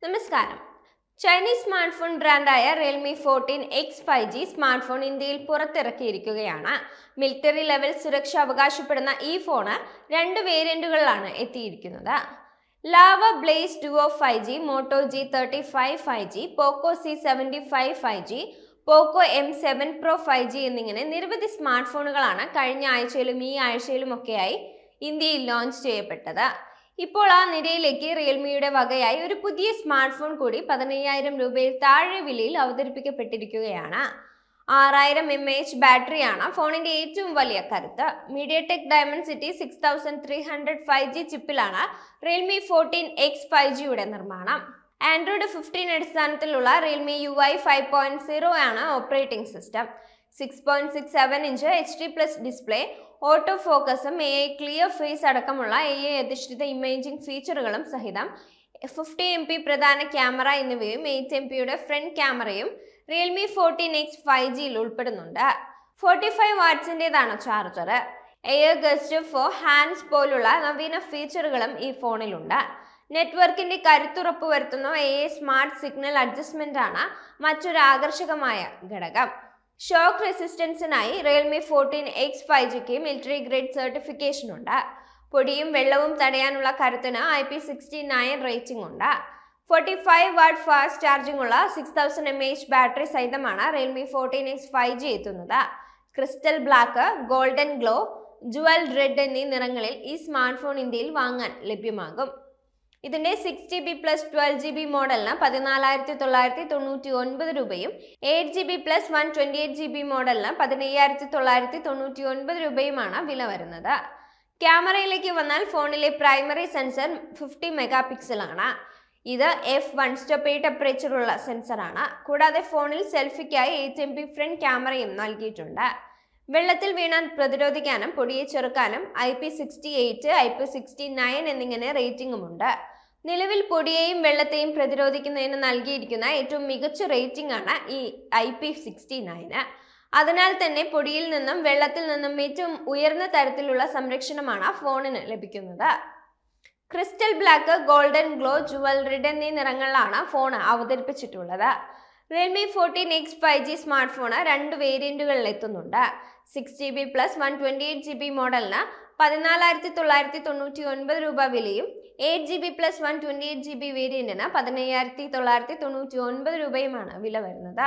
നമസ്കാരം. Chinese smart phone ബ്രാൻഡായ Realme 14X 5G smart phone ഇന്ത്യയിൽ പുറത്തിറക്കിയിരിക്കുകയാണ്. മിലിറ്ററി ലെവൽ സുരക്ഷ അവകാശപ്പെടുന്ന ഈ ഫോണ് രണ്ട് വേരിയന്റുകളിലാണ് എത്തിയിരിക്കുന്നത്. Lava blaze duo 5G, Moto G35 5G, Poco C75 5G, Poco M7 Pro 5G എന്നിങ്ങനെ നിരവധി സ്മാർട്ട് ഫോണുകളാണ് കഴിഞ്ഞ ആഴ്ചയിലും ഈ ആഴ്ചയിലുമൊക്കെയായി ഇന്ത്യയിൽ ലോഞ്ച് ചെയ്യപ്പെട്ടത്. ഇപ്പോൾ ആ നിരയിലേക്ക് റിയൽമിയുടെ വകയായി ഒരു പുതിയ സ്മാർട്ട് ഫോൺ കൂടി 15,000 രൂപയിൽ താഴെ വിലയിൽ അവതരിപ്പിക്കപ്പെട്ടിരിക്കുകയാണ്. 6000 mAh ബാറ്ററിയാണ് ഫോണിന്റെ ഏറ്റവും വലിയ കരുത്ത്. MediaTek Dimensity 6300 5G ചിപ്പിലാണ് റിയൽമി 14X 5Gയുടെ നിർമ്മാണം. ആൻഡ്രോയിഡ് 15 അടിസ്ഥാനത്തിലുള്ള റിയൽമി UI 5.0 ആണ് operating system. 6.67 inch HD+ display, auto ഫോക്കസും AI ക്ലിയർ ഫേസ് അടക്കമുള്ള AI അധിഷ്ഠിത ഇമേജിംഗ് ഫീച്ചറുകളും സഹിതം 50MP പ്രധാന ക്യാമറ എന്നിവയും 8MP ഫ്രണ്ട് ക്യാമറയും റിയൽമി 14X 5Gയിൽ ഉൾപ്പെടുന്നുണ്ട്. 45 വാട്ട്സിൻ്റെതാണ് ചാർജർ. എയർ ഗസ്റ്റ് ഫോർ ഹാൻഡ്സ് പോലുള്ള നവീന ഫീച്ചറുകളും ഈ ഫോണിലുണ്ട്. നെറ്റ്വർക്കിന്റെ കരുത്തുറപ്പ് വരുത്തുന്ന AI സ്മാർട്ട് സിഗ്നൽ അഡ്ജസ്റ്റ്മെന്റ് ആണ് മറ്റൊരു ആകർഷകമായ ഘടകം. ഷോക്ക് റെസിസ്റ്റൻസിനായി റിയൽമി 14X 5Gക്ക് മിലിറ്ററി ഗ്രേഡ് സർട്ടിഫിക്കേഷൻ ഉണ്ട്. പൊടിയും വെള്ളവും തടയാനുള്ള കരുത്തിന് IP69 റേറ്റിംഗ് ഉണ്ട്. 45 വാട്ട് ഫാസ്റ്റ് ചാർജിംഗ് ഉള്ള 6000 mAh battery സഹിതമാണ് Realme 14X 5G എത്തുന്നത്. Crystal black, golden glow, jewel red എന്നീ നിറങ്ങളിൽ ഈ സ്മാർട്ട് ഫോൺ ഇന്ത്യയിൽ വാങ്ങാൻ ലഭ്യമാകും. ഇതിന്റെ 6GB + 12GB മോഡലിന് 14,999 രൂപയും 8GB + 128GB മോഡലിന് 15,999 രൂപയുമാണ് വില വരുന്നത്. ക്യാമറയിലേക്ക് വന്നാൽ ഫോണിലെ പ്രൈമറി സെൻസർ 50 മെഗാപിക്സൽ ആണ്. ഇത് f1 സ്റ്റോപ്പ് ടെമ്പറേച്ചർ ഉള്ള സെൻസറാണ്. കൂടാതെ ഫോണിൽ സെൽഫിക്കായി 8MP ഫ്രണ്ട് ക്യാമറയും നൽകിയിട്ടുണ്ട്. വെള്ളത്തിൽ വീണാൽ പ്രതിരോധിക്കാനും പൊടിയെ ചെറുക്കാനും IP68, IP69 എന്നിങ്ങനെ റേറ്റിംഗുമുണ്ട്. നിലവിൽ പൊടിയെയും വെള്ളത്തെയും പ്രതിരോധിക്കുന്നതിന് നൽകിയിരിക്കുന്ന ഏറ്റവും മികച്ച റേറ്റിംഗ് ആണ് ഈ IP69. അതിനാൽ തന്നെ പൊടിയിൽ നിന്നും വെള്ളത്തിൽ നിന്നും ഏറ്റവും ഉയർന്ന തരത്തിലുള്ള സംരക്ഷണമാണ് ഫോണിന് ലഭിക്കുന്നത്. Crystal black, golden glow, jewel red എന്നീ നിറങ്ങളിലാണ് ഫോൺ അവതരിപ്പിച്ചിട്ടുള്ളത്. Realme 14X 5G smart phone രണ്ട് വേരിയന്റുകളിൽ എത്തുന്നുണ്ട്. 6GB + 128GB മോഡലിന് 14,999 രൂപ വിലയും 8GB + 128GB വേരിയന്റിന് 15,999 രൂപയുമാണ് വില വരുന്നത്.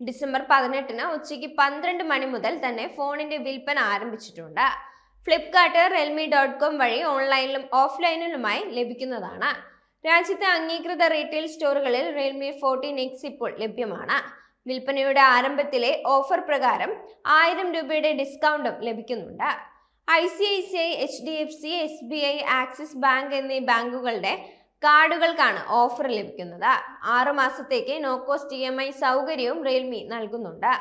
ഡിസംബർ 18 ഉച്ചയ്ക്ക് 12 മണി മുതൽ തന്നെ ഫോണിന്റെ വിൽപ്പന ആരംഭിച്ചിട്ടുണ്ട്. ഫ്ലിപ്കാർട്ട്, realme.com വഴി ഓൺലൈനിലും ഓഫ്ലൈനിലുമായി ലഭിക്കുന്നതാണ്. രാജ്യത്തെ അംഗീകൃത റീറ്റെയിൽ സ്റ്റോറുകളിൽ റിയൽമി 14X ഇപ്പോൾ ലഭ്യമാണ്. വിൽപ്പനയുടെ ആരംഭത്തിലെ ഓഫർ പ്രകാരം 1000 രൂപയുടെ ഡിസ്കൗണ്ടും ലഭിക്കുന്നുണ്ട്. ICICI, HDFC, SBI, axis bank എന്നീ ബാങ്കുകളുടെ കാർഡുകൾക്കാണ് ഓഫർ ലഭിക്കുന്നത്. 6 മാസത്തേക്ക് നോ കോസ്റ്റ് EMI സൗകര്യവും റിയൽമി നൽകുന്നുണ്ട്.